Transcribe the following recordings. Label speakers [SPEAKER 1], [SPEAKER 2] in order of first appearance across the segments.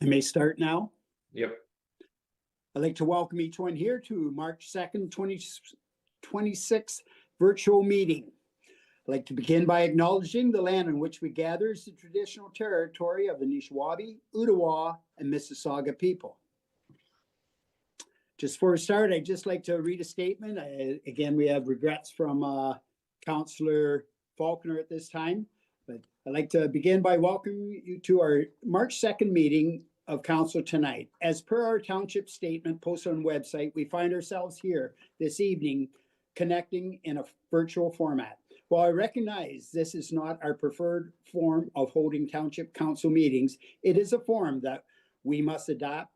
[SPEAKER 1] may start now.
[SPEAKER 2] Yep.
[SPEAKER 1] I'd like to welcome each one here to March 2nd, 2026 virtual meeting. I'd like to begin by acknowledging the land on which we gather is the traditional territory of the Nishnawbe, Ottawa, and Mississauga people. Just for a start, I'd just like to read a statement. Again, we have regrets from Councillor Faulkner at this time, but I'd like to begin by welcoming you to our March 2nd meeting of Council tonight. As per our township statement posted on the website, we find ourselves here this evening connecting in a virtual format. While I recognize this is not our preferred form of holding township council meetings, it is a form that we must adapt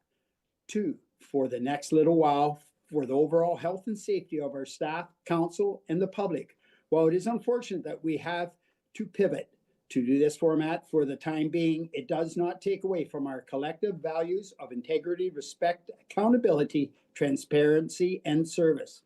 [SPEAKER 1] to for the next little while for the overall health and safety of our staff, council, and the public. While it is unfortunate that we have to pivot to do this format for the time being, it does not take away from our collective values of integrity, respect, accountability, transparency, and service.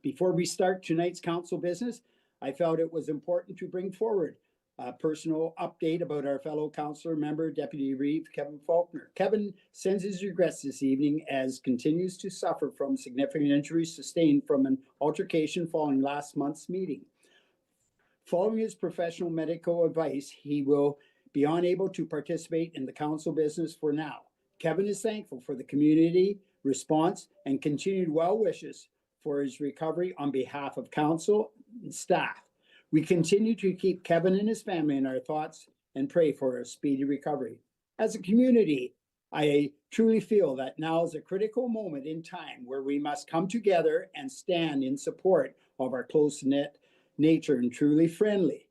[SPEAKER 1] Before we start tonight's council business, I felt it was important to bring forward a personal update about our fellow councillor member, Deputy Reeve, Kevin Faulkner. Kevin sends his regrets this evening as continues to suffer from significant injuries sustained from an altercation following last month's meeting. Following his professional medical advice, he will be unable to participate in the council business for now. Kevin is thankful for the community response and continued well wishes for his recovery on behalf of council and staff. We continue to keep Kevin and his family in our thoughts and pray for a speedy recovery. As a community, I truly feel that now is a critical moment in time where we must come together and stand in support of our close-knit nature and truly friendly.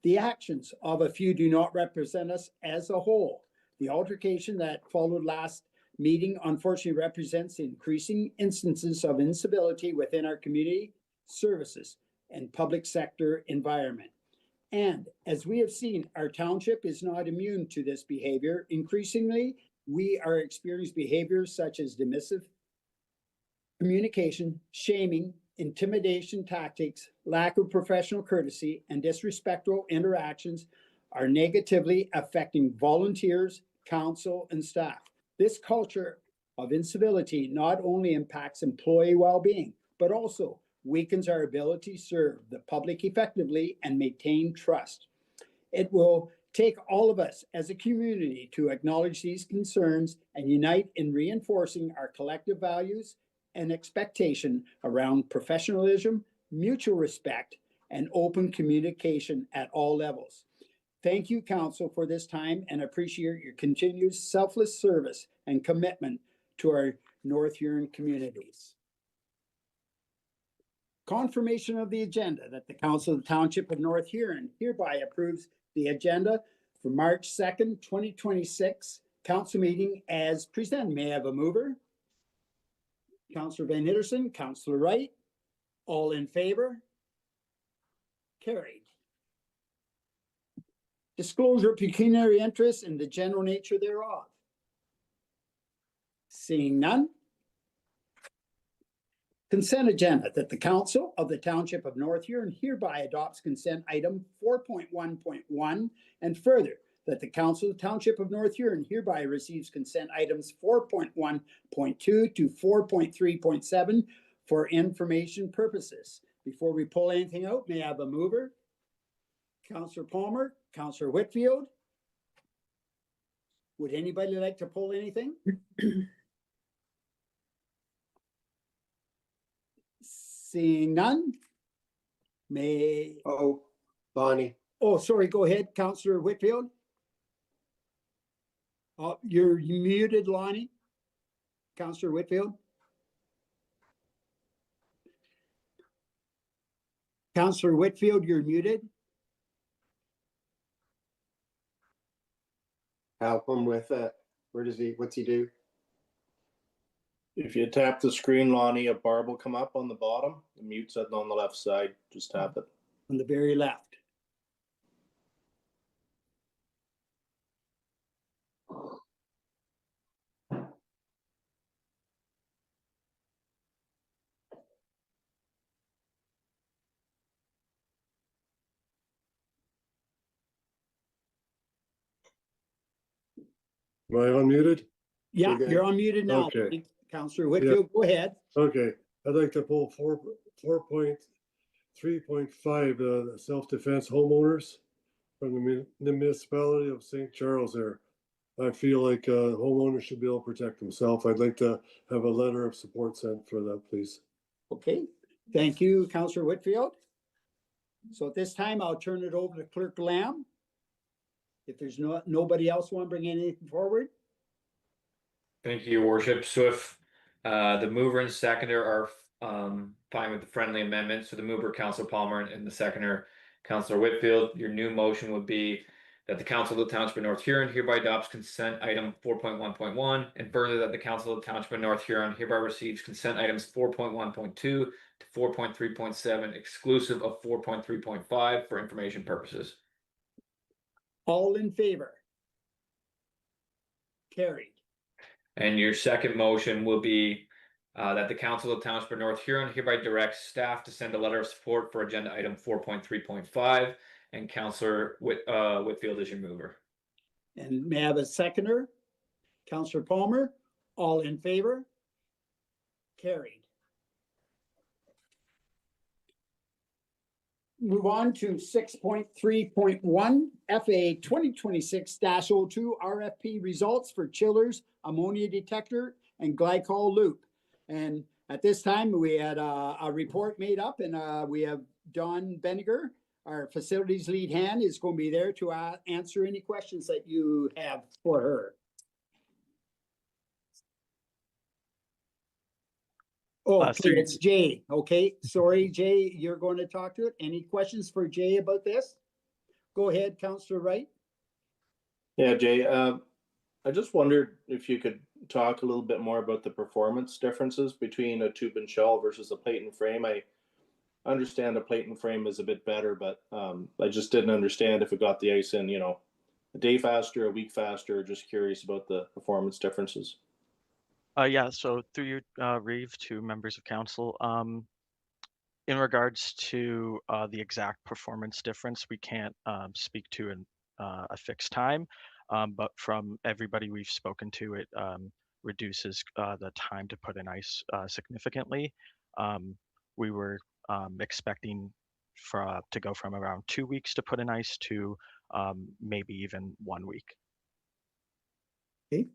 [SPEAKER 1] The actions of a few do not represent us as a whole. The altercation that followed last meeting unfortunately represents increasing instances of incivility within our community services and public sector environment. And as we have seen, our township is not immune to this behavior. Increasingly, we are experiencing behaviors such as dismissive communication, shaming, intimidation tactics, lack of professional courtesy, and disrespectful interactions are negatively affecting volunteers, council, and staff. This culture of incivility not only impacts employee well-being, but also weakens our ability to serve the public effectively and maintain trust. It will take all of us as a community to acknowledge these concerns and unite in reinforcing our collective values and expectation around professionalism, mutual respect, and open communication at all levels. Thank you, Council, for this time and appreciate your continued selfless service and commitment to our North Huron communities. Confirmation of the agenda that the Council of the Township of North Huron hereby approves the agenda for March 2nd, 2026 Council meeting as presented. May I have a mover? Councillor Van Hitterson, Councillor Wright, all in favor? Carried. Disclosure of pecuniary interest and the general nature thereof. Seeing none. Consent agenda that the Council of the Township of North Huron hereby adopts consent item 4.1.1 and further that the Council of the Township of North Huron hereby receives consent items 4.1.2 to 4.3.7 for information purposes. Before we pull anything out, may I have a mover? Councillor Palmer, Councillor Whitfield. Would anybody like to pull anything? Seeing none, may...
[SPEAKER 3] Oh, Bonnie.
[SPEAKER 1] Oh, sorry, go ahead, Councillor Whitfield. You're muted, Lonnie. Councillor Whitfield. Councillor Whitfield, you're muted.
[SPEAKER 3] Help him with that. What's he do?
[SPEAKER 2] If you tap the screen, Lonnie, a bar will come up on the bottom. The mute button on the left side. Just tap it.
[SPEAKER 1] On the very left.
[SPEAKER 4] Am I unmuted?
[SPEAKER 1] Yeah,
[SPEAKER 3] You're good.
[SPEAKER 1] you're unmuted now.
[SPEAKER 4] Okay.
[SPEAKER 1] Counselor Whitfield, go ahead.
[SPEAKER 4] Okay, I'd like to pull 4.3.5, the self-defense homeowners from the municipality of St. Charles there. I feel like homeowners should be able to protect themselves. I'd like to have a letter of support sent for that, please.
[SPEAKER 1] Okay, thank you, Counselor Whitfield. So at this time, I'll turn it over to Clerk Lamb. If there's nobody else want to bring anything forward?
[SPEAKER 5] Thank you, Your Worship. So if the mover and seconder are fine with the friendly amendment, so the mover, Councilor Palmer, and the seconder, Councilor Whitfield, your new motion would be that the Council of the Township of North Huron hereby adopts consent item 4.1.1, and further that the Council of the Township of North Huron hereby receives consent items 4.1.2 to 4.3.7, exclusive of 4.3.5 for information purposes.
[SPEAKER 1] All in favor? Carried.
[SPEAKER 5] And your second motion will be that the Council of the Township of North Huron hereby directs staff to send a letter of support for agenda item 4.3.5, and Councilor Whitfield is your mover.
[SPEAKER 1] And may I have a seconder? Counselor Palmer, all in favor? Carried. Move on to 6.3.1 FA 2026-02 RFP results for chillers, ammonia detector, and glycol loop. And at this time, we had a report made up, and we have Dawn Beniger, our facilities lead hand, is going to be there to answer any questions that you have for her. Oh, okay, it's Jay. Okay, sorry, Jay, you're going to talk to it. Any questions for Jay about this? Go ahead, Councillor Wright.
[SPEAKER 2] Yeah, Jay, I just wondered if you could talk a little bit more about the performance differences between a tube and shell versus a plate and frame. I understand a plate and frame is a bit better, but I just didn't understand if it got the ice in, a day faster, a week faster. Just curious about the performance differences.
[SPEAKER 6] Yeah, so through you, Reeve, to members of council, in regards to the exact performance difference, we can't speak to a fixed time, but from everybody we've spoken to, it reduces the time to put in ice significantly. We were expecting to go from around 2 weeks to put in ice to maybe even 1 week.
[SPEAKER 1] Okay.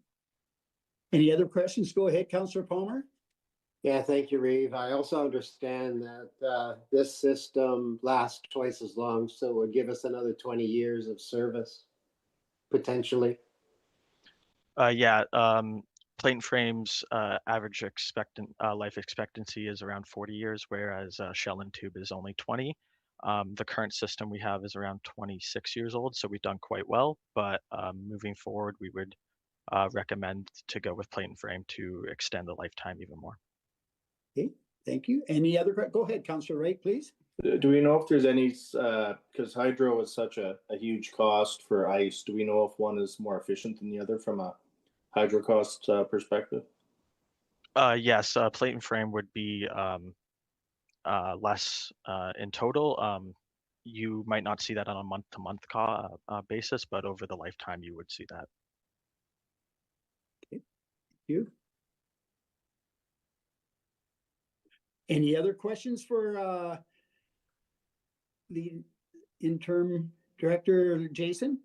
[SPEAKER 1] Any other questions? Go ahead, Councillor Palmer.
[SPEAKER 3] Yeah, thank you, Reeve. I also understand that this system lasts twice as long, so it would give us another 20 years of service, potentially.
[SPEAKER 6] Yeah, plate and frames average life expectancy is around 40 years, whereas shell and tube is only 20. The current system we have is around 26 years old, so we've done quite well. But moving forward, we would recommend to go with plate and frame to extend the lifetime even more.
[SPEAKER 1] Okay, thank you. Any other, go ahead, Councillor Wright, please.
[SPEAKER 2] Do we know if there's any, because hydro is such a huge cost for ice, do we know if one is more efficient than the other from a hydro cost perspective?
[SPEAKER 6] Yes, plate and frame would be less in total. You might not see that on a month-to-month basis, but over the lifetime, you would see that.
[SPEAKER 1] Okay, thank you. Any other questions for the interim director, Jason?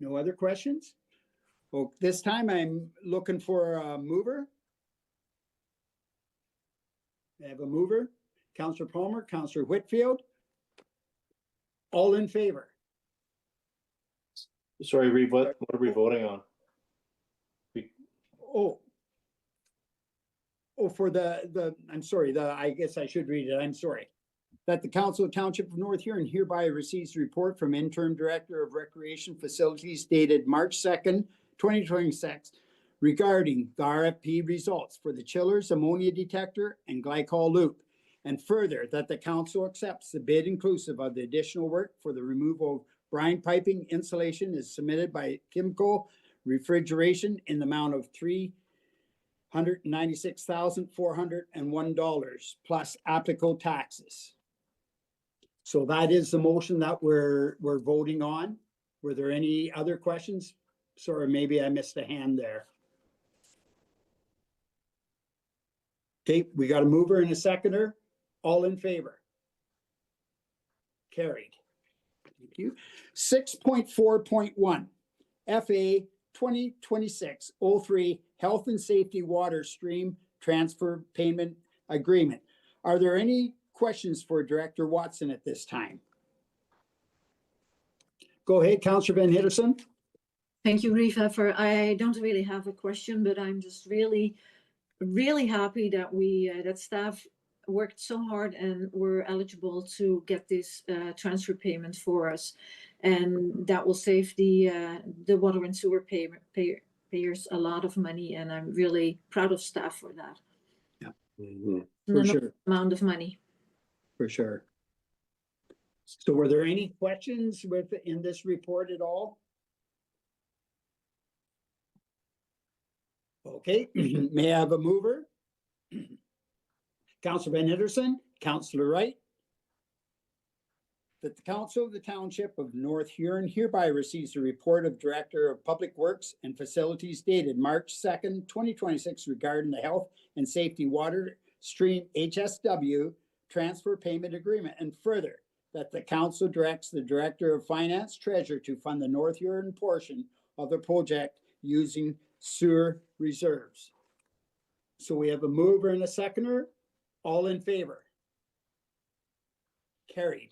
[SPEAKER 1] No other questions? Well, this time I'm looking for a mover. I have a mover, Councillor Palmer, Councillor Whitfield. All in favor?
[SPEAKER 2] Sorry, Reeve, what are we voting on?
[SPEAKER 1] For I'm sorry, I guess I should read it. I'm sorry. That the Council of Township of North Huron hereby receives a report from Interim Director of Recreation Facilities dated March 2nd, 2026 regarding the RFP results for the chillers, ammonia detector, and glycol loop. And further, that the council accepts the bid inclusive of the additional work for the removal of brine piping insulation is submitted by Kimco Refrigeration in the amount of $396,401 plus applicable taxes. So that is the motion that we're voting on. Were there any other questions Sorry, maybe I missed a hand there. Okay, we got a mover and a seconder. All in favor? Carried. Thank you. 6.4.1 FA 2026-03 Health and Safety Water Stream Transfer Payment Agreement. Are there any questions for Director Watson at this time? Go ahead, Councillor Van Hitterson.
[SPEAKER 7] Thank you, Reeve. I don't really have a question, but I'm just really happy that that staff worked so hard and were eligible to get this transfer payment for us, and that will save the water and sewer payers a lot of money. And I'm really proud of staff for that.
[SPEAKER 1] For sure.
[SPEAKER 7] Amount of money.
[SPEAKER 1] For sure. So were there any questions in this report at all? Okay, may I have a mover? Councillor Van Hitterson, Councillor Wright. That the Council of the Township of North Huron hereby receives a report of Director of Public Works and Facilities dated March 2nd, 2026 regarding the Health and Safety Water Stream HSW Transfer Payment Agreement, and further that the Council directs the Director of Finance Treasurer to fund the North Huron portion of the project using sewer reserves. So we have a mover and a seconder. All in favor? Carried.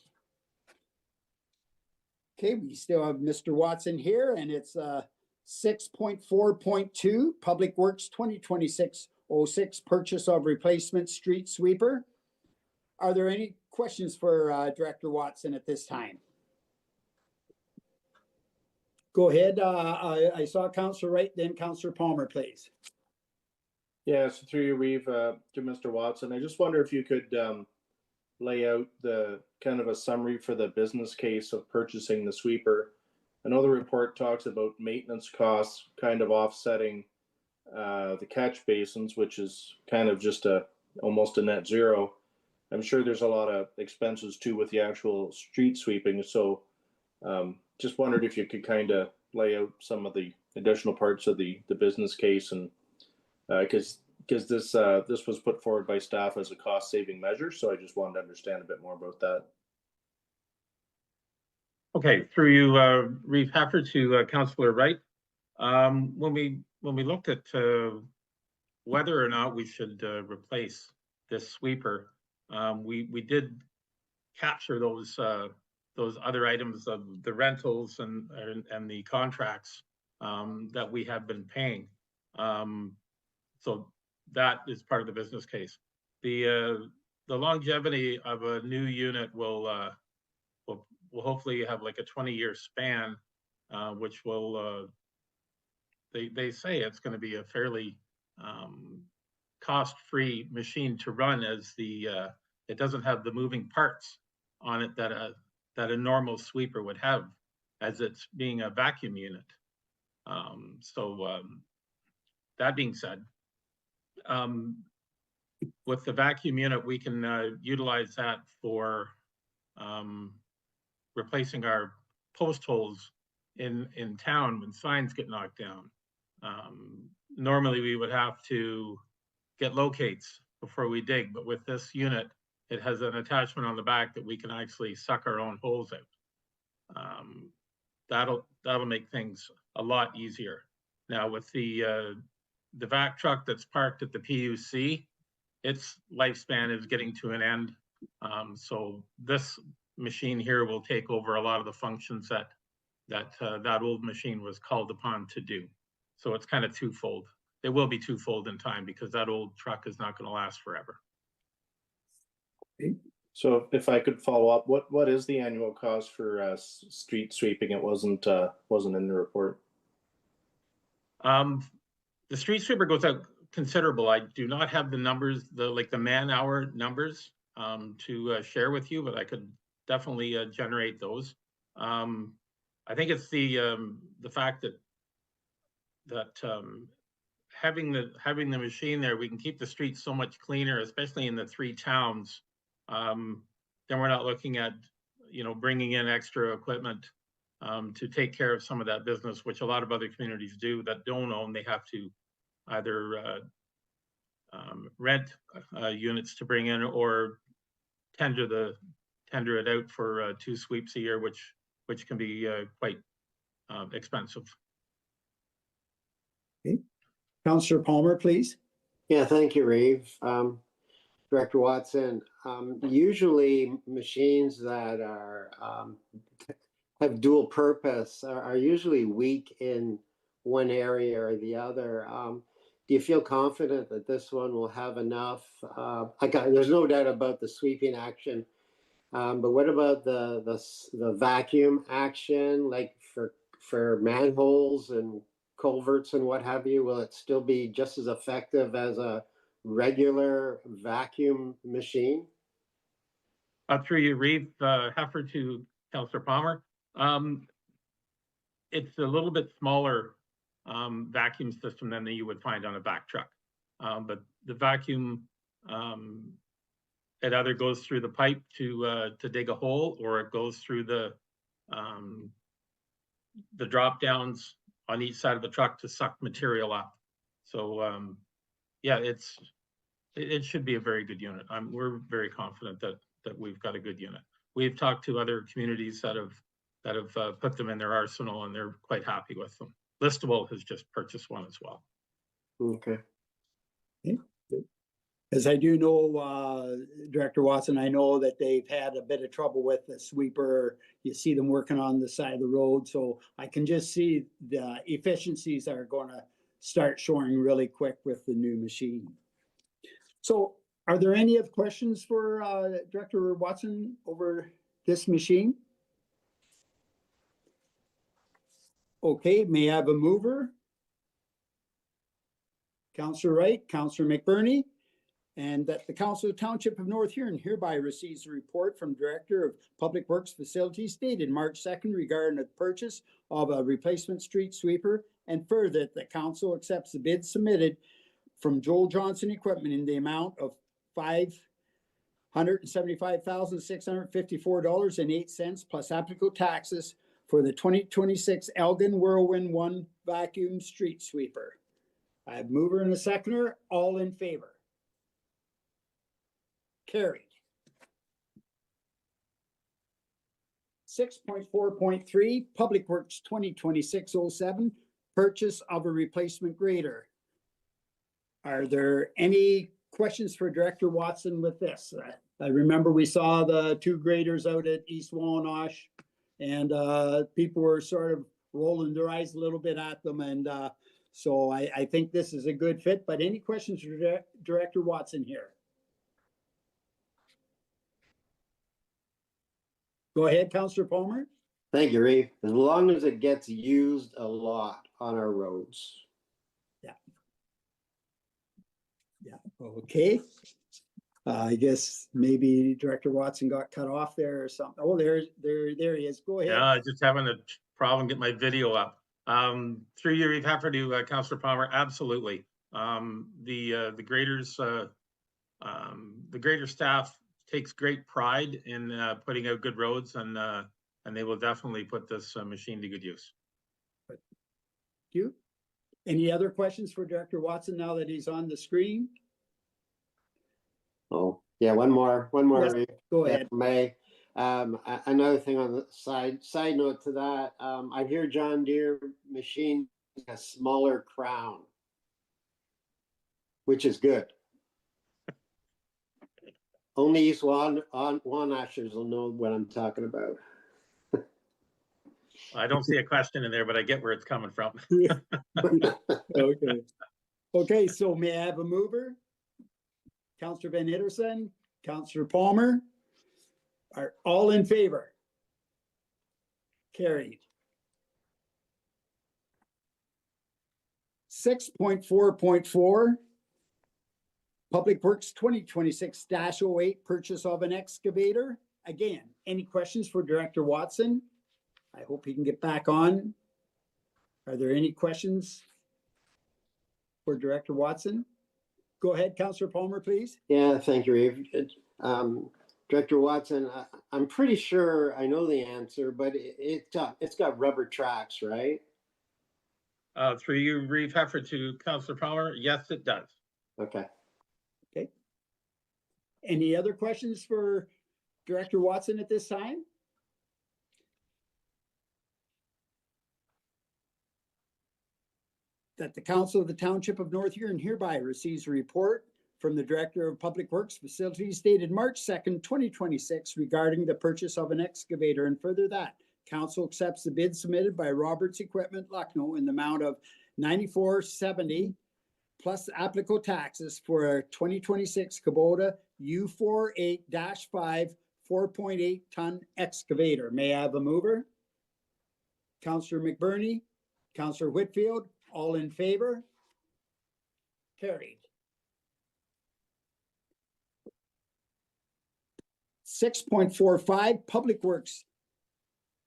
[SPEAKER 1] Okay, we still have Mr. Watson here, and it's 6.4.2 Public Works 2026-06 Purchase of Replacement Street Sweeper. Are there any questions for Director Watson at this time? Go ahead. I saw Councillor Wright, then Councillor Palmer, please.
[SPEAKER 2] Yeah, so through you, Reeve, to Mr. Watson, I just wonder if you could lay out the kind of a summary for the business case of purchasing the sweeper. I know the report talks about maintenance costs kind of offsetting the catch basins, which is kind of just almost a net zero. I'm sure there's a lot of expenses too with the actual street sweeping. So just wondered if you could kind of lay out some of the additional parts of the business case, and because this was put forward by staff as a cost saving measure. So I just wanted to understand a bit more about that.
[SPEAKER 8] Okay, through you, Reeve Heffer, to Councillor Wright. When we looked at whether or not we should replace this sweeper, we did capture those other items of the rentals and the contracts that we have been paying. So that is part of the business case. The longevity of a new unit will hopefully have like a 20-year span, which will they say it's going to be a fairly cost-free machine to run, as it doesn't have the moving parts on it that a normal sweeper would have, as it's being a vacuum unit. That being said, with the vacuum unit, we can utilize that for replacing our post holes in town when signs get knocked down. Normally we would have to get locates before we dig, but with this unit, it has an attachment on the back that we can actually suck our own holes out. That'll make things a lot easier. Now with the vac truck that's parked at the PUC, its lifespan is getting to an end. So this machine here will take over a lot of the functions that old machine was called upon to do. So it's kind of twofold. It will be twofold in time, because that old truck is not going to last forever.
[SPEAKER 2] So if I could follow up, what is the annual cost for street sweeping? It wasn't in the report.
[SPEAKER 8] The street sweeper goes out considerable. I do not have the numbers, the man-hour numbers to share with you, but I could definitely generate those. I think it's the fact that having the machine there, we can keep the streets so much cleaner, especially in the 3 towns. Then we're not looking at bringing in extra equipment to take care of some of that business, which a lot of other communities do that don't own. They have to either rent units to bring in or tender it out for 2 sweeps a year, which can be quite expensive.
[SPEAKER 1] Councillor Palmer, please.
[SPEAKER 3] Yeah, thank you, Reeve. Director Watson, usually machines that are have dual purpose are usually weak in one area or the other. Do you feel confident that this one will have enough? There's no doubt about the sweeping action, but what about the vacuum action, like for manholes and culverts and what have you? Will it still be just as effective as a regular vacuum machine?
[SPEAKER 8] Through you, Reeve, Heifer to Councillor Palmer. It's a little bit smaller vacuum system than you would find on a back truck. But the vacuum, it either goes through the pipe to dig a hole, or it goes through the drop downs on each side of the truck to suck material up. So yeah, it should be a very good unit. We're very confident that we've got a good unit. We've talked to other communities that have put them in their arsenal, and they're quite happy with them. Listowel has just purchased one as well.
[SPEAKER 3] Okay.
[SPEAKER 1] As I do know, Director Watson, I know that they've had a bit of trouble with the sweeper. You see them working on the side of the road, so I can just see the efficiencies are going to start showing really quick with the new machine. So are there any other questions for Director Watson over this machine? Okay, may I have a mover? Councillor Wright, Councillor McBurney, and that the Council of Township of North Huron hereby receives a report from Director of Public Works Facilities dated March 2nd regarding the purchase of a replacement street sweeper, and further that the council accepts the bid submitted from Joel Johnson Equipment in the amount of $575,654.08 plus applicable taxes for the 2026 Elgin Whirlwind 1 vacuum street sweeper. I have mover and a seconder. All in favor? Carried. 6.4.3 Public Works 2026-07 purchase of a replacement grader. Are there any questions for Director Watson with this? I remember we saw the 2 graders out at East Wallinosh, and people were sort of rolling their eyes a little bit at them, and so I think this is a good fit. But any questions for Director Watson here? Go ahead, Councillor Palmer.
[SPEAKER 3] Thank you, Reeve. As long as it gets used a lot on our roads.
[SPEAKER 1] Yeah, okay. I guess maybe Director Watson got cut off there or something. Oh, there he is. Go ahead.
[SPEAKER 8] Yeah, just having a problem getting my video up. Through you, Reeve, Heifer to Councillor Palmer. Absolutely. The graders, the grader staff takes great pride in putting out good roads, and they will definitely put this machine to good use.
[SPEAKER 1] Thank you. Any other questions for Director Watson now that he's on the screen?
[SPEAKER 3] Oh, yeah, one more,
[SPEAKER 1] Yes,
[SPEAKER 3] Reeve,
[SPEAKER 1] go
[SPEAKER 3] if
[SPEAKER 1] ahead.
[SPEAKER 3] I may. Another thing on the side note to that, I hear John Deere machine has a smaller crown, which is good. Only East Wallinoshers will know what I'm talking about.
[SPEAKER 8] I don't see a question in there, but I get where it's coming from.
[SPEAKER 1] Okay. Okay, so may I have a mover? Councillor Van Ittersen, Councillor Palmer, are all in favor? Carried. 6.4.4 Public Works 2026-08 purchase of an excavator. Again, any questions for Director Watson? I hope he can get back on. Are there any questions for Director Watson? Go ahead, Councillor Palmer, please.
[SPEAKER 3] Yeah, thank you, Reeve. Director Watson, I'm pretty sure I know the answer, but it's got rubber tracks, right?
[SPEAKER 8] Through you, Reeve Heffer, to Councillor Palmer, yes, it does.
[SPEAKER 3] Okay.
[SPEAKER 1] Okay. Any other questions for Director Watson at this time? That the Council of the Township of North Huron hereby receives a report from the Director of Public Works Facilities dated March 2nd, 2026 regarding the purchase of an excavator, and further that Council accepts the bid submitted by Roberts Equipment Lucknow in the amount of $94.70 plus applicable taxes for a 2026 Kubota U48-5 4.8 ton excavator. May I have a mover? Councillor McBurney, Councillor Whitfield, all in favor? Carried. 6.45 Public Works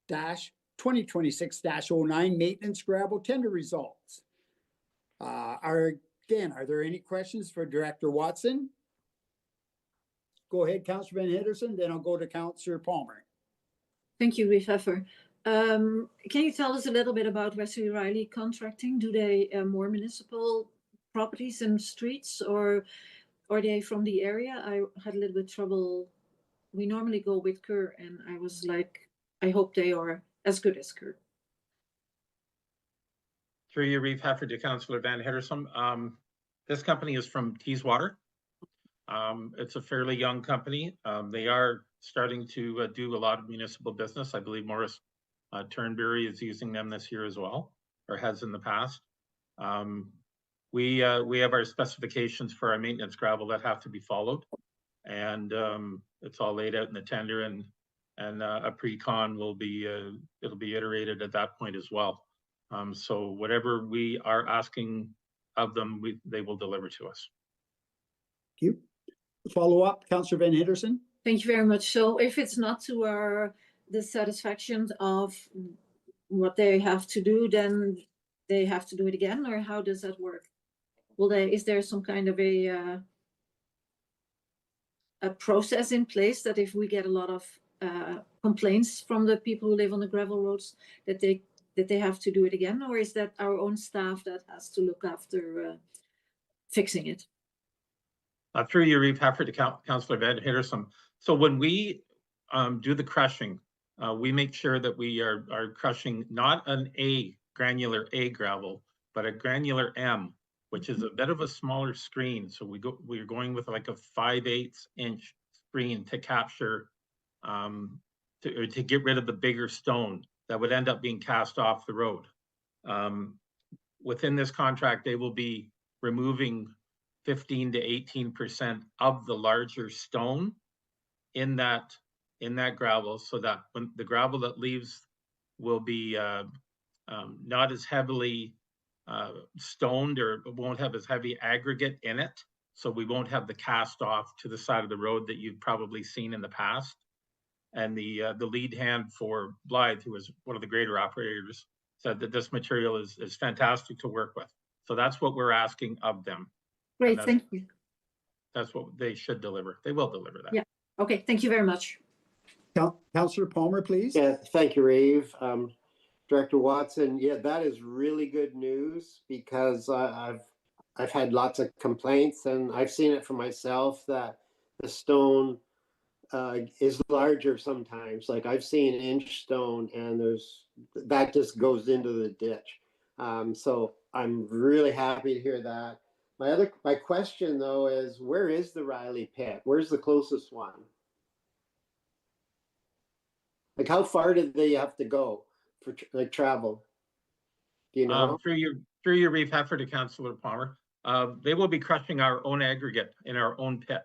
[SPEAKER 1] dash 2026-09 maintenance gravel tender results. Are there any questions for Director Watson? Go ahead, Councillor Van Henderson, then I'll go to Councillor Palmer.
[SPEAKER 7] Thank you, Reeve Heffer. Can you tell us a little bit about Wesley Riley Contracting? Do they more municipal properties and streets, or are they from the area? I had a little bit trouble. We normally go with Kerr, and I was like, I hope they are as good as Kerr.
[SPEAKER 8] Through you, Reeve Heffer, to Councillor Van Henderson. This company is from Teeswater. It's a fairly young company. They are starting to do a lot of municipal business. I believe Morris Turnberry is using them this year as well, or has in the past. We have our specifications for our maintenance gravel that have to be followed, and it's all laid out in the tender, and a pre-con will be it'll be iterated at that point as well. So whatever we are asking of them, they will deliver to us.
[SPEAKER 1] Thank you. Follow up, Councillor Van Henderson.
[SPEAKER 7] Thank you very much. So if it's not to the satisfaction of what they have to do, then they have to do it again, or how does that work? Is there some kind of a process in place that if we get a lot of complaints from the people who live on the gravel roads, that they have to do it again, or is that our own staff that has to look after fixing it?
[SPEAKER 8] Through you, Reeve Heffer, to Councillor Van Henderson. So when we do the crushing, we make sure that we are crushing not an granular A gravel, but a granular M, which is a bit of a smaller screen. So we're going with like a 5/8 inch screen to capture, to get rid of the bigger stone that would end up being cast off the road. Within this contract, they will be removing 15 to 18% of the larger stone in that gravel, so that when the gravel that leaves will be not as heavily stoned, or won't have as heavy aggregate in it. So we won't have the cast off to the side of the road that you've probably seen in the past. And the lead hand for Blythe, who is one of the grader operators, said that this material is fantastic to work with. So that's what we're asking of them.
[SPEAKER 7] Great, thank you.
[SPEAKER 8] That's what they should deliver. They will deliver that.
[SPEAKER 7] Yeah. Okay, thank you very much.
[SPEAKER 1] Councillor Palmer, please.
[SPEAKER 3] Yeah, thank you, Reeve. Director Watson, yeah, that is really good news, because I've had lots of complaints, and I've seen it for myself that the stone is larger sometimes. Like I've seen inch stone, and that just goes into the ditch. So I'm really happy to hear that. My question though is, where is the Riley pit? Where's the closest one? Like how far did they have to go for like travel? Do you know?
[SPEAKER 8] Through your Reeve Heffer, to Councillor Palmer, they will be crushing our own aggregate in our own pit.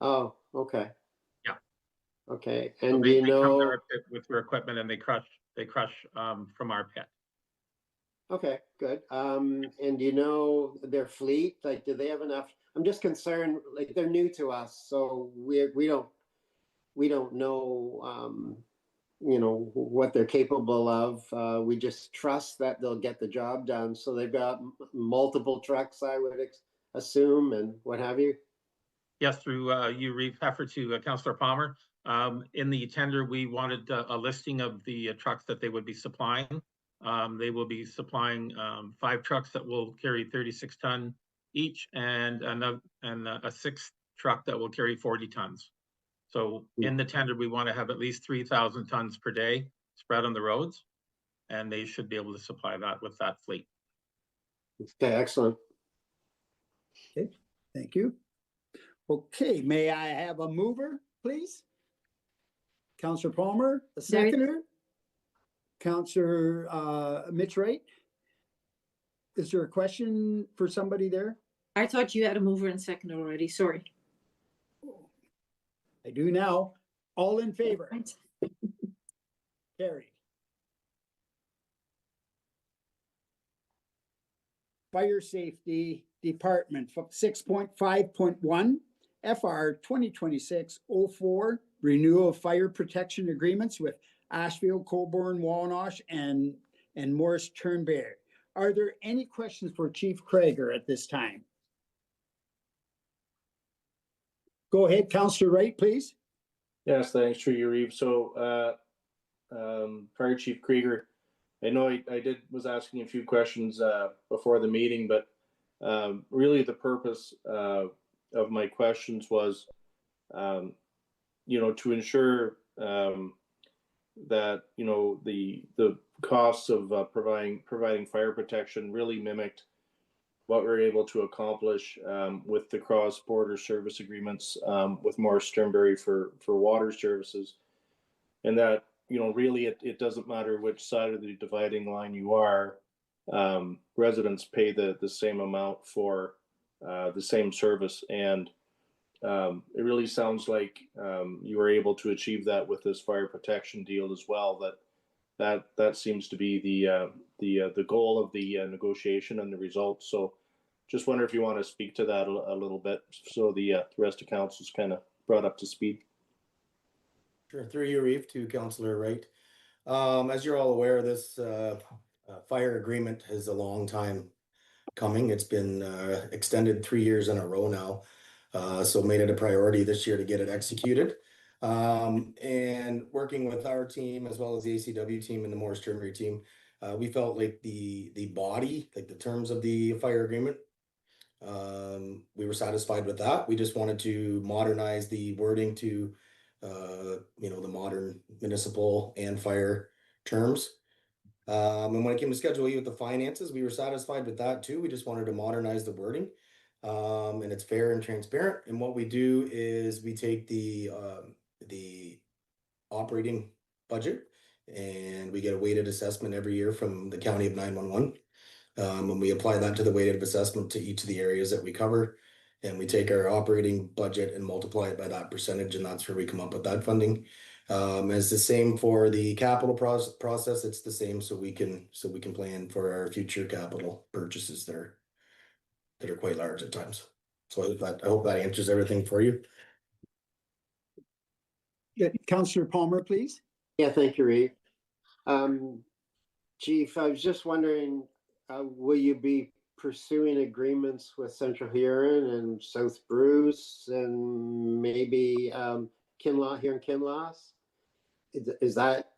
[SPEAKER 3] Oh, okay.
[SPEAKER 8] Yeah.
[SPEAKER 3] Okay,
[SPEAKER 8] So
[SPEAKER 3] and
[SPEAKER 8] they come to our pit with their equipment, and they crush from our pit.
[SPEAKER 3] Okay, good. And you know their fleet? Like, do they have enough? I'm just concerned. Like, they're new to us, so we don't know. You know what they're capable of. We just trust that they'll get the job done. So they've got multiple trucks, I would assume, and what have you.
[SPEAKER 8] Yes, through you, Reeve Heffer, to Councillor Palmer. In the tender, we wanted a listing of the trucks that they would be supplying. They will be supplying 5 trucks that will carry 36 ton each, and a 6th truck that will carry 40 tons. So in the tender, we want to have at least 3,000 tons per day spread on the roads, and they should be able to supply that with that fleet.
[SPEAKER 3] Okay, excellent.
[SPEAKER 1] Okay, thank you. Okay, may I have a mover, please? Counselor Palmer, a
[SPEAKER 7] There is-
[SPEAKER 1] seconder? Counselor Mitch Wright? Is there a question for somebody there?
[SPEAKER 7] I thought you had a mover and second already, sorry.
[SPEAKER 1] I do now. All in favor?
[SPEAKER 7] Right.
[SPEAKER 1] Carried. Fire Safety Department, 6.5.1, FR 2026-04, renewal of fire protection agreements with Ashfield, Colborne, Wallinosh, and Morris Turnberry. Are there any questions for Chief Krager at this time? Go ahead, Councillor Wright, please.
[SPEAKER 2] Yes, thanks, through you, Reeve. So, Fire Chief Krieger, I know I was asking a few questions before the meeting, but really the purpose of my questions was, to ensure that the costs of providing fire protection really mimicked what we were able to accomplish with the cross-border service agreements with Morris Turnberry for water services, and that really it doesn't matter which side of the dividing line you are, residents pay the same amount for the same service, and it really sounds like you were able to achieve that with this fire protection deal as well. That seems to be the goal of the negotiation and the results. So just wonder if you want to speak to that a little bit, so the rest of council's kind of brought up to speed.
[SPEAKER 9] Sure, through you, Reeve, to Councillor Wright. As you're all aware, this fire agreement is a long time coming. It's been extended 3 years in a row now, so made it a priority this year to get it executed. And working with our team as well as the ACW team and the Morris Turnberry team, we felt like the body, like the terms of the fire agreement, we were satisfied with that. We just wanted to modernize the wording to the modern municipal and fire terms. And when it came to Schedule E with the finances, we were satisfied with that too. We just wanted to modernize the wording. And it's fair and transparent. And what we do is we take the operating budget and we get a weighted assessment every year from the County of 911. And we apply that to the weighted assessment to each of the areas that we cover. And we take our operating budget and multiply it by that percentage, and that's where we come up with that funding. It's the same for the capital process. It's the same, so we can plan for our future capital purchases that are quite large at times. So I hope that answers everything for you.
[SPEAKER 1] Yeah, Councillor Palmer, please.
[SPEAKER 3] Yeah, thank you, Reeve. Chief, I was just wondering, will you be pursuing agreements with Central Huron and South Bruce and maybe Kinlaw here in Kinlaws? Is that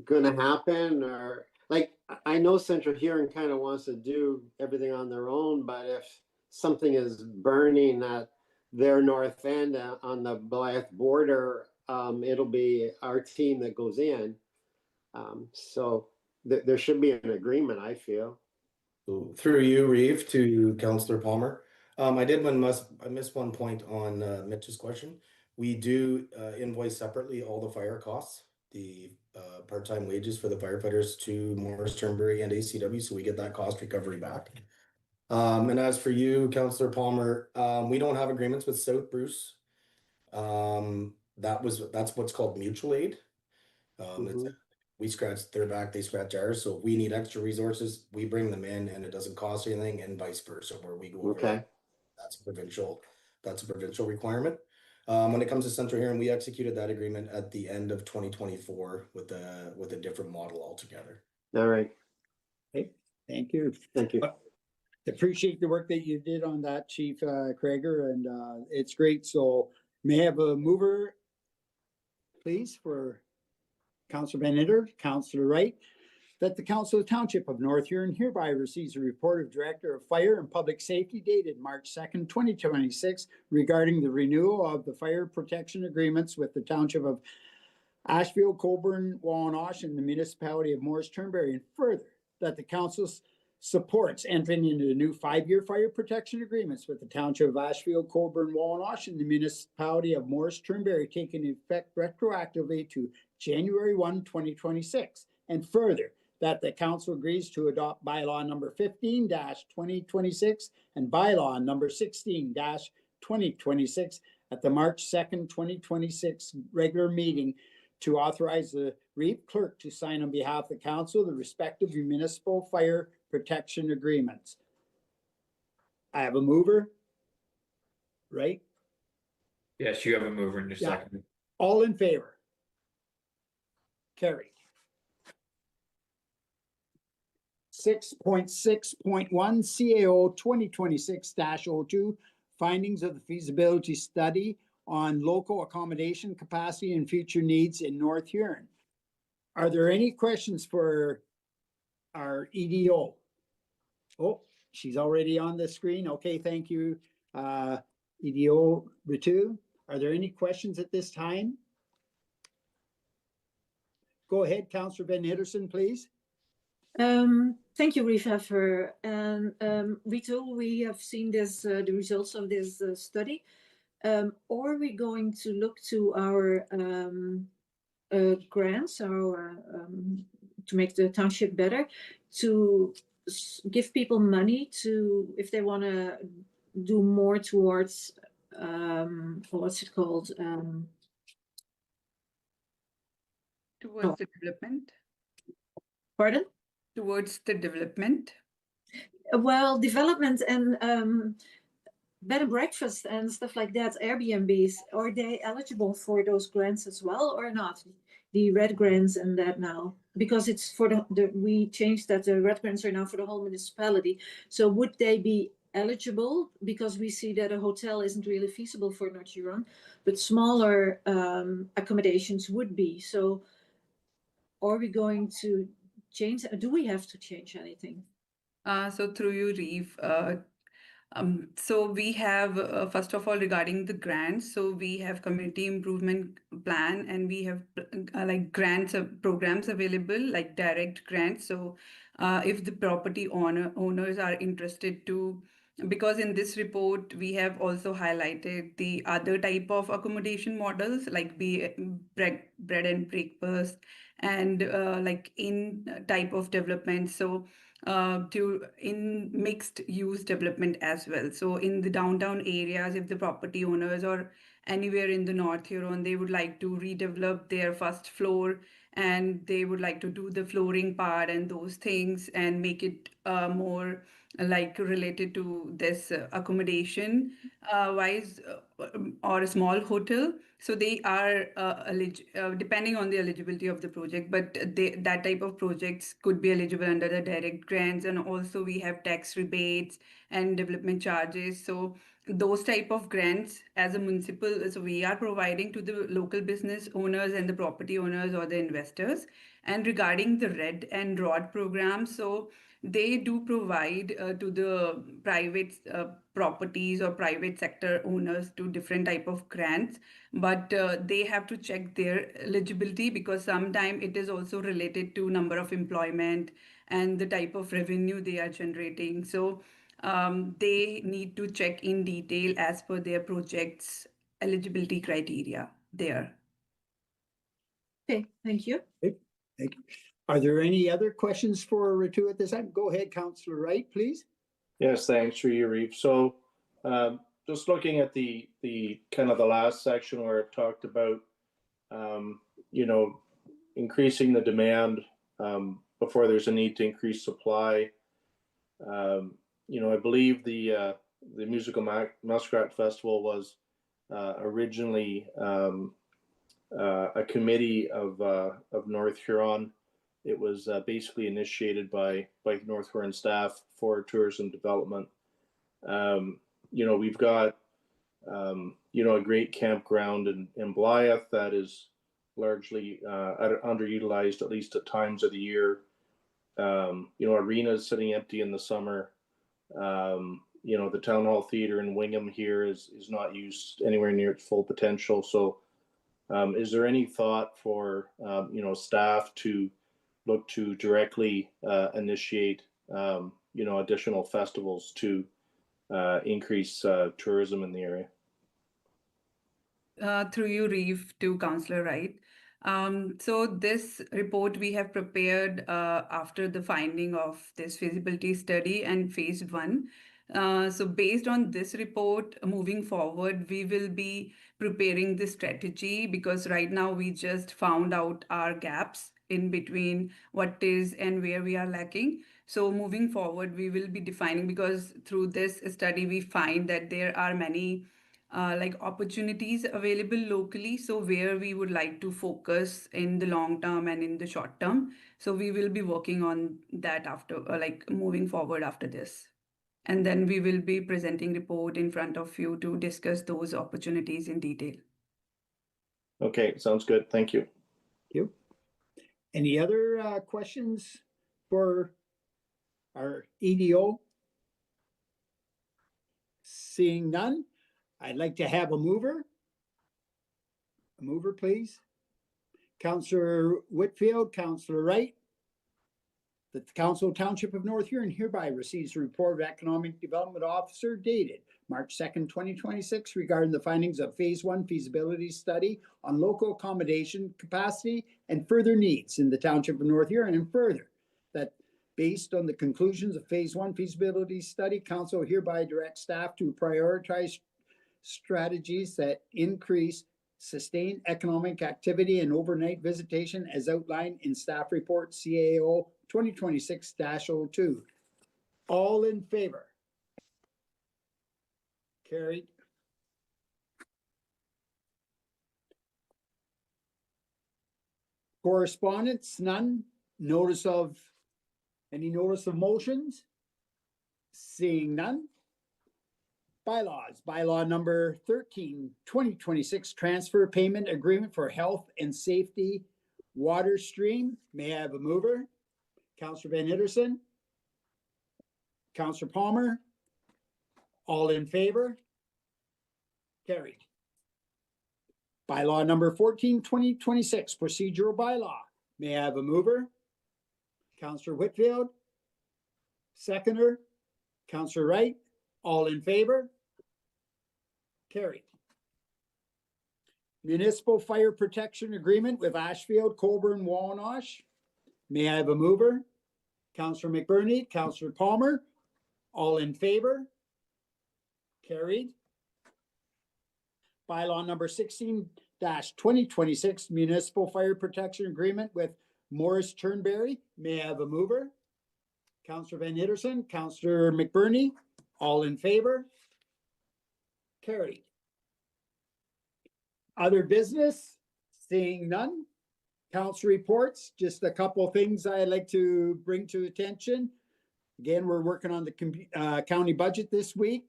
[SPEAKER 3] going to happen? Or like, I know Central Huron kind of wants to do everything on their own, but if something is burning at their north end on the Blythe border, it'll be our team that goes in. So there should be an agreement, I feel.
[SPEAKER 9] So through you, Reeve, to Councillor Palmer. I missed one point on Mitch's question. We do invoice separately all the fire costs, the part-time wages for the firefighters to Morris Turnberry and ACW, so we get that cost recovery back. And as for you, Councillor Palmer, we don't have agreements with South Bruce. That's what's called mutual aid. We scratch their back, they scratch ours. So if we need extra resources, we bring them in, and it doesn't cost anything, and vice versa. Where we go,
[SPEAKER 3] okay,
[SPEAKER 9] that's a provincial requirement. When it comes to Central Huron, we executed that agreement at the end of 2024 with a different model altogether.
[SPEAKER 3] all right.
[SPEAKER 1] Okay, thank you.
[SPEAKER 3] Thank you.
[SPEAKER 1] appreciate the work that you did on that, Chief Krager, and it's great. So may I have a mover, please, for Councillor Van Itter, Councillor Wright, that the Council of the Township of North Huron hereby receives a report of Director of Fire and Public Safety dated March 2nd, 2026 regarding the renewal of the fire protection agreements with the Township of Ashfield, Colborne, Wawanosh, and the municipality of Morris Turnberry, and further that the council supports entering into new 5-year fire protection agreements with the Township of Ashfield, Colborne, Wawanosh, and the municipality of Morris Turnberry, taking effect retroactively to January 1, 2026. And further, that the council agrees to adopt bylaw number 15-2026 and bylaw number 16-2026 at the March 2nd, 2026 regular meeting to authorize the REEF clerk to sign on behalf of the council the respective municipal fire protection agreements. I have a mover, right?
[SPEAKER 5] Yes, you have a mover in your
[SPEAKER 1] Yeah.
[SPEAKER 5] second.
[SPEAKER 1] All in favor? Carried. 6.6.1 CAO 2026-02, findings of the feasibility study on local accommodation capacity and future needs in North Huron. Are there any questions for our EDO? Oh, she's already on the screen. Okay, thank you, EDO Ritu. Are there any questions at this time? Go ahead, Councillor Van Hitterson, please.
[SPEAKER 7] Thank you, Rifa, and Rito, we have seen this, the results of this study. Are we going to look to our grants, to make the township better, to give people money to, if they want to do more towards, what's it called?
[SPEAKER 10] Towards the development?
[SPEAKER 7] Pardon?
[SPEAKER 10] Towards the development?
[SPEAKER 7] Well, development and bed and breakfast and stuff like that, Airbnbs, are they eligible for those grants as well or not? The red grants and that now, because it's for we changed that the red grants are now for the whole municipality. So would they be eligible? Because we see that a hotel isn't really feasible for North Huron, but smaller accommodations would be. So are we going to change? Do we have to change anything?
[SPEAKER 10] So through you, Reeve, so we have, first of all, regarding the grants, so we have community improvement plan and we have like grants programs available, like direct grants. So if the property owners are interested to, because in this report, we have also highlighted the other type of accommodation models, like bread and breakfast and like in type of development. So in mixed use development as well. So in the downtown areas, if the property owners or anywhere in the North Huron, they would like to redevelop their first floor and they would like to do the flooring part and those things and make it more like related to this accommodation wise or a small hotel. So they are depending on the eligibility of the project, but that type of projects could be eligible under the direct grants. And also we have tax rebates and development charges. So those type of grants as a municipal, so we are providing to the local business owners and the property owners or the investors. And regarding the RED and ROD program, so they do provide to the private properties or private sector owners to different type of grants, but they have to check their eligibility because sometimes it is also related to number of employment and the type of revenue they are generating. So they need to check in detail as per their project's eligibility criteria there.
[SPEAKER 7] Okay, thank you.
[SPEAKER 1] Thank you. Are there any other questions for Ritu at this time? Go ahead, Councillor Wright, please.
[SPEAKER 2] Yes, thanks for your Reeve. So just looking at the kind of the last section where it talked about, you know, increasing the demand before there's a need to increase supply. You know, I believe the Musical Muskrat Festival was originally a committee of North Huron. it was basically initiated by North Huron staff for tourism development. We've got a great campground in Blythe that is largely underutilized, at least at times of the year. Arenas sitting empty in the summer. The Town Hall Theater in Wingham here is not used anywhere near its full potential. So is there any thought for, staff to look to directly initiate, additional festivals to increase tourism in the area?
[SPEAKER 10] Through you, Reeve, to Councillor Wright. So this report we have prepared after the finding of this feasibility study and phase 1. So based on this report, moving forward, we will be preparing the strategy, because right now we just found out our gaps in between what is and where we are lacking. So moving forward, we will be defining, because through this study, we find that there are many opportunities available locally. So where we would like to focus in the long term and in the short term. So we will be working on that after, moving forward after this. And then we will be presenting report in front of you to discuss those opportunities in detail.
[SPEAKER 2] Okay, sounds good. Thank you.
[SPEAKER 1] Thank you. Any other questions for our EDO? Seeing none, I'd like to have a mover. A mover, please. Councillor Whitfield, Councillor Wright. That the Council Township of North Huron hereby receives a report of Economic Development Officer dated March 2nd, 2026 regarding the findings of Phase 1 feasibility study on local accommodation capacity and further needs in the Township of North Huron, and further that based on the conclusions of Phase 1 feasibility study, Council hereby directs staff to prioritize strategies that increase sustained economic activity and overnight visitation as outlined in staff report CAO 2026-02. All in favor? Carried. Correspondence, none. Any notice of motions? Seeing none. Bylaws, bylaw number 13, 2026, transfer payment agreement for health and safety water stream. May I have a mover? Councillor Van Itterson. Councillor Palmer. All in favor? Carried. Bylaw number 14, 2026, procedural bylaw. May I have a mover? Councillor Whitfield. Seconder. Councillor Wright. All in favor? Carried. Municipal fire protection agreement with Ashfield, Colborne, Wawanosh. May I have a mover? Councillor McBurney, Councillor Palmer. All in favor? Carried. Bylaw number 16-2026, municipal fire protection agreement with Morris Turnberry. May I have a mover? Councillor Van Itterson, Councillor McBurney. All in favor? Carried. Other business? Seeing none. Council reports, just a couple of things I'd like to bring to attention. Again, we're working on the county budget this week.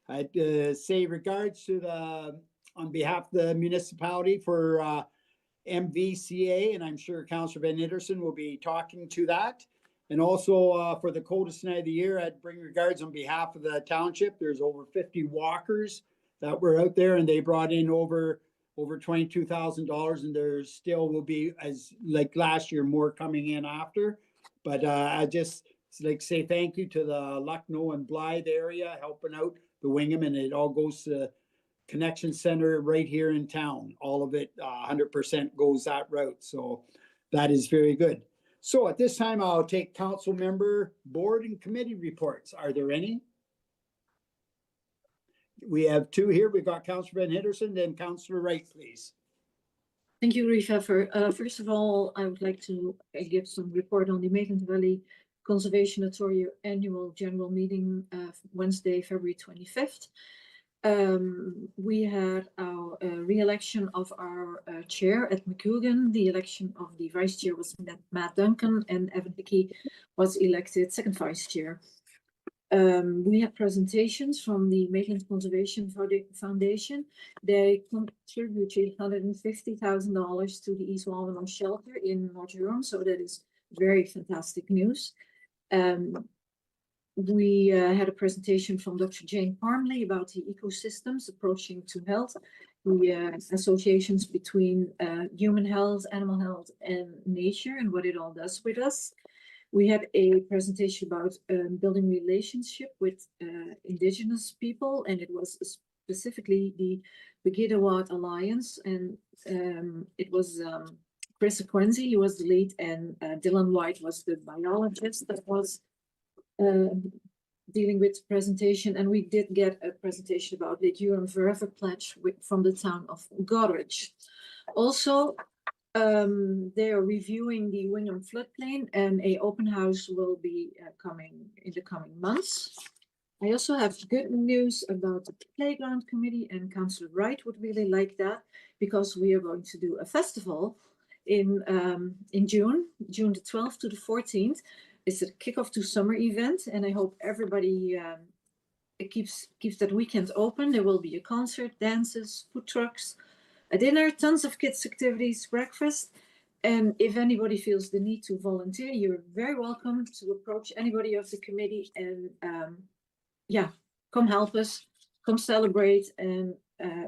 [SPEAKER 1] I'd say regards to on behalf of the municipality for MVCA, and I'm sure Councillor Van Itterson will be talking to that. And also for the coldest night of the year, I'd bring regards on behalf of the township. There's over 50 walkers that were out there, and they brought in over $22,000, and there still will be, as like last year, more coming in after. But I just like say thank you to the Lucknow and Blythe area helping out the Wingham, and it all goes to Connection Center right here in town. All of it 100% goes that route. So that is very good. So at this time, I'll take council member, board and committee reports. Are there any? We have two here. We've got Councillor Van Itterson, then Councillor Wright, please.
[SPEAKER 7] Thank you, Reeve. First of all, I would like to give some report on the Maitland Valley Conservation Authority annual general meeting Wednesday, February 25th. We had our re-election of our chair at McCougan. The election of the vice chair was Matt Duncan, and Evan Hickey was elected second vice chair. We had presentations from the Maitland Conservation Foundation. They contributed $150,000 to the East Wallenham shelter in North Huron, so that is very fantastic news. We had a presentation from Dr. Jane Parmley about the ecosystems approaching to health, the associations between human health, animal health, and nature, and what it all does with us. We had a presentation about building relationship with Indigenous people, and it was specifically the Begidawat Alliance, and it was Chris Quincy, he was the lead, and Dylan White was the biologist that was dealing with the presentation. And we did get a presentation about Lake Huron Forever Pledge from the town of Goderich. Also, they are reviewing the Wingham floodplain, and a open house will be coming in the coming months. I also have good news about the playground committee, and Councillor Wright would really like that, because we are going to do a festival in June the 12th to the 14th. It's a kickoff to summer event, and I hope everybody keeps that weekend open. There will be a concert, dances, food trucks, a dinner, tons of kids activities, breakfast. And if anybody feels the need to volunteer, you're very welcome to approach anybody of the committee, and yeah, come help us, come celebrate, and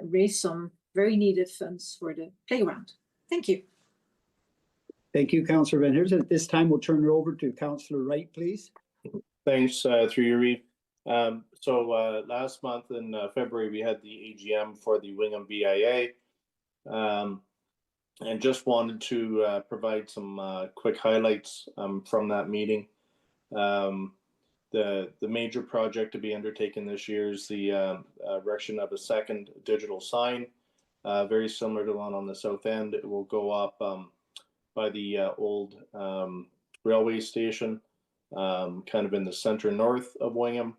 [SPEAKER 7] raise some very needed funds for the playground. Thank you.
[SPEAKER 1] Thank you, Councillor Van Heersen. At this time, we'll turn it over to Councillor Wright, please.
[SPEAKER 2] Thanks, through you, Reeve. So last month in February, we had the AGM for the Wingham BIA. And just wanted to provide some quick highlights from that meeting. The major project to be undertaken this year is the erection of a second digital sign, very similar to the one on the south end. It will go up by the old railway station, kind of in the center north of Wingham.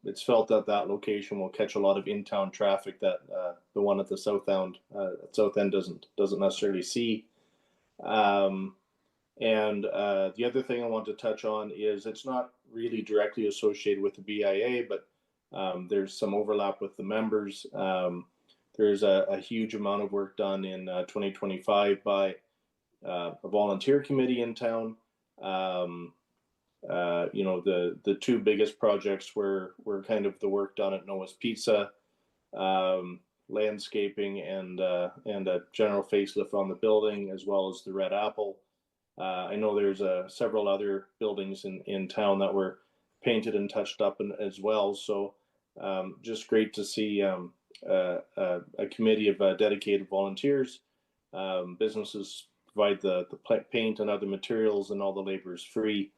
[SPEAKER 2] It's felt that that location will catch a lot of in-town traffic that the one at the south end doesn't necessarily see. And the other thing I want to touch on is it's not really directly associated with the BIA, but there's some overlap with the members. There's a huge amount of work done in 2025 by a volunteer committee in town. You know, the two biggest projects were kind of the work done at Noah's Pizza, landscaping, and a general facelift on the building, as well as the Red Apple. I know there's several other buildings in town that were painted and touched up as well. So just great to see a committee of dedicated volunteers. Businesses provide the paint and other materials, and all the labor is free.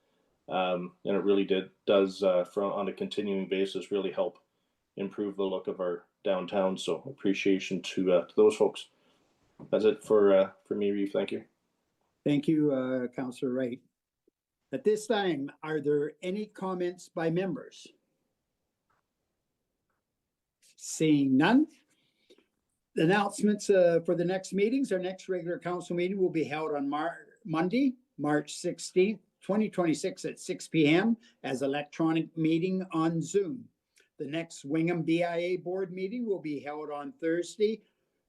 [SPEAKER 2] And it really does on a continuing basis really help improve the look of our downtown. So appreciation to those folks. That's it for me, Reeve. Thank you.
[SPEAKER 1] Thank you, Councillor Wright. At this time, are there any comments by members? Seeing none. The announcements for the next meetings. Our next regular council meeting will be held on Monday, March 16th, 2026 at 6 p.m. as electronic meeting on Zoom. The next Wingham BIA board meeting will be held on Thursday,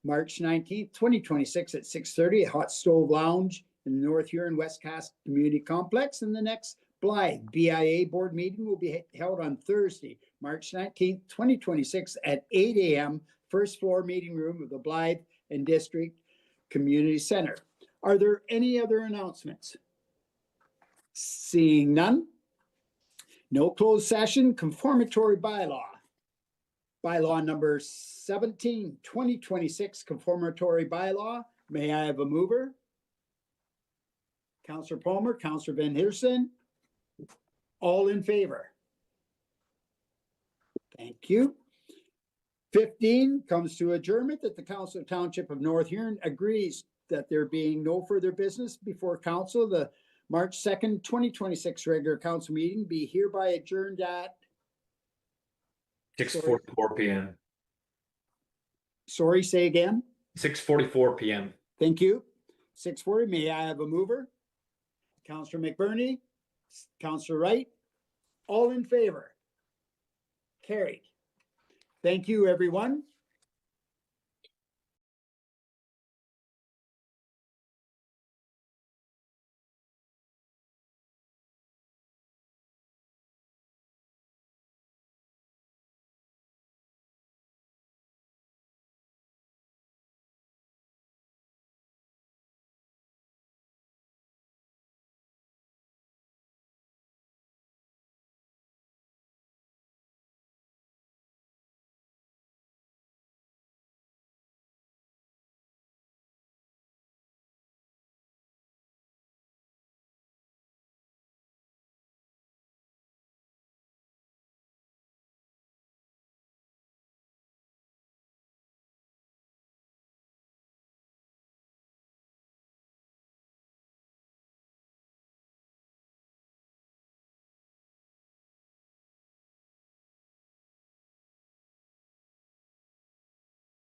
[SPEAKER 1] March 19th, 2026 at 6:30 at Hot Stove Lounge in the North Huron Westcast Community Complex. And the next Blythe BIA board meeting will be held on Thursday, March 19th, 2026 at 8 a.m. first floor meeting room of the Blythe and District Community Center. Are there any other announcements? Seeing none. No closed session. Conformatory bylaw. Bylaw number 17, 2026 conformatory bylaw. May I have a mover? Councillor Palmer, Councillor Van Heersen. All in favor? Thank you. 15 comes to adjournment that the Council of Township of North Huron agrees that there being no further business before council, the March 2nd, 2026 regular council meeting be hereby adjourned at
[SPEAKER 5] 6:44 PM.
[SPEAKER 1] Sorry, say again.
[SPEAKER 5] 6:44 PM.
[SPEAKER 1] Thank you. 6:40, may I have a mover? Counselor McBurney, Counselor Wright, all in favor? Carried. Thank you, everyone.